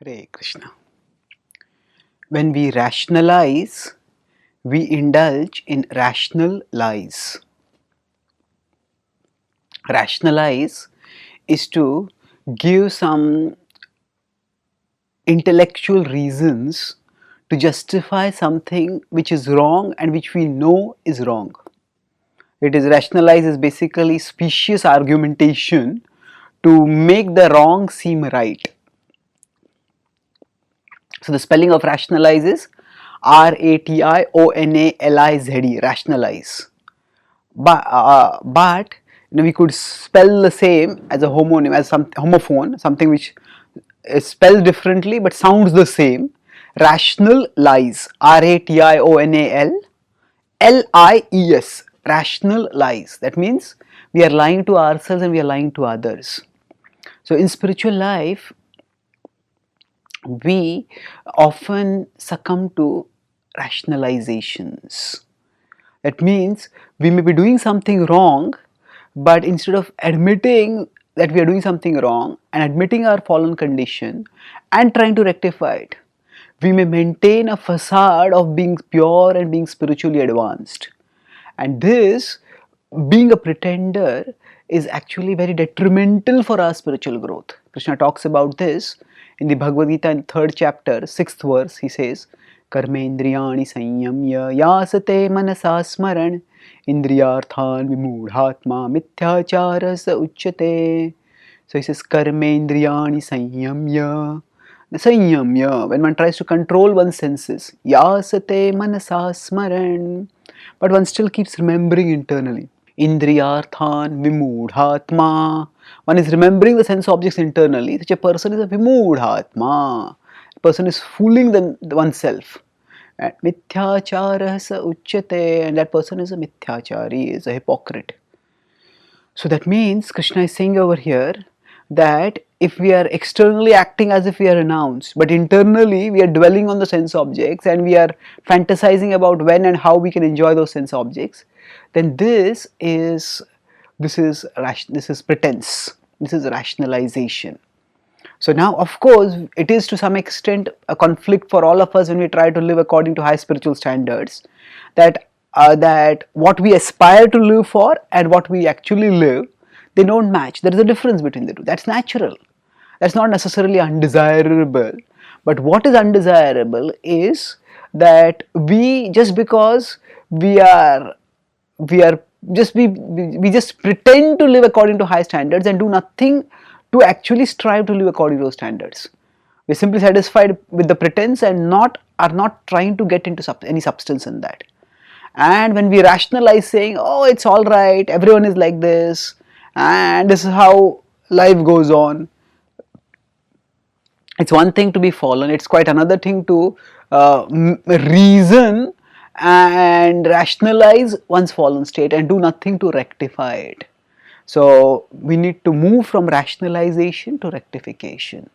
Hare Krishna. When we rationalize, we indulge in rational lies. Rationalize is to give some intellectual reasons to justify something which is wrong and which we know is wrong. It is rationalize is basically specious argumentation to make the wrong seem right. So the spelling of rationalize is Rationalize, rationalize. But we could spell the same as a homonym, as some homophone, something which is spelled differently but sounds the same. Rational lies, Rationalies, rational lies. That means we are lying to ourselves and we are lying to others. So in spiritual life, we often succumb to rationalizations. That means we may be doing something wrong, but instead of admitting that we are doing something wrong and admitting our fallen condition and trying to rectify it, we may maintain a facade of being pure and being spiritually advanced. And this, being a pretender, is actually very detrimental for our spiritual growth. Krishna talks about this in the Bhagavad-gita in 3rd chapter, 6th verse. He says, Karmendriyani sanyamya yasate manasa smaran indriyarthan vimudhatma mithyacharasa uchyate. So he says, Karmendriyani sanyamya. Sanyamya, when one tries to control one's senses, yasate manasa smaran, but one still keeps remembering internally. Indriyarthan vimudhatma. One is remembering the sense objects internally. Such a person is a vimudhatma. A person is fooling oneself. And mithyacharasa uchyate, and that person is a mithyachari, is a hypocrite. So that means Krishna is saying over here that if we are externally acting as if we are renounced, but internally we are dwelling on the sense objects and we are fantasizing about when and how we can enjoy those sense objects, then this is pretense. This is rationalization. So now, of course, it is to some extent a conflict for all of us when we try to live according to high spiritual standards, that what we aspire to live for and what we actually live, they don't match. There is a difference between the two. That's natural. That's not necessarily undesirable. But what is undesirable is that we just pretend to live according to high standards and do nothing to actually strive to live according to those standards. We're simply satisfied with the pretense and are not trying to get into any substance in that. And when we rationalize saying, oh, it's all right, everyone is like this, and this is how life goes on, it's one thing to be fallen, it's quite another thing to reason and rationalize one's fallen state and do nothing to rectify it. So we need to move from rationalization to rectification.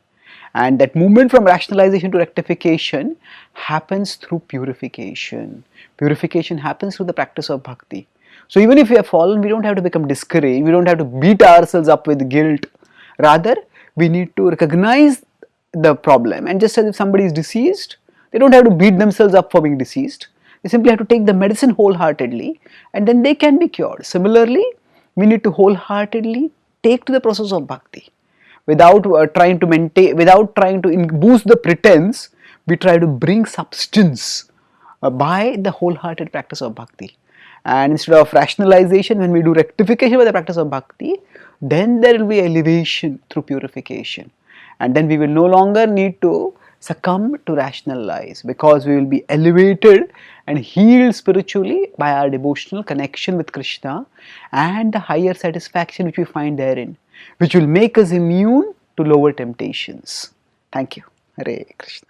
And that movement from rationalization to rectification happens through purification. Purification happens through the practice of bhakti. So even if we have fallen, we don't have to become discouraged, we don't have to beat ourselves up with guilt. Rather, we need to recognize the problem, and just as if somebody is deceased, they don't have to beat themselves up for being deceased. They simply have to take the medicine wholeheartedly and then they can be cured. Similarly, we need to wholeheartedly take to the process of bhakti. Without trying to boost the pretense, we try to bring substance by the wholehearted practice of bhakti. And instead of rationalization, when we do rectification by the practice of bhakti, then there will be elevation through purification. And then we will no longer need to succumb to rational lies, because we will be elevated and healed spiritually by our devotional connection with Krishna and the higher satisfaction which we find therein, which will make us immune to lower temptations. Thank you. Hare Krishna.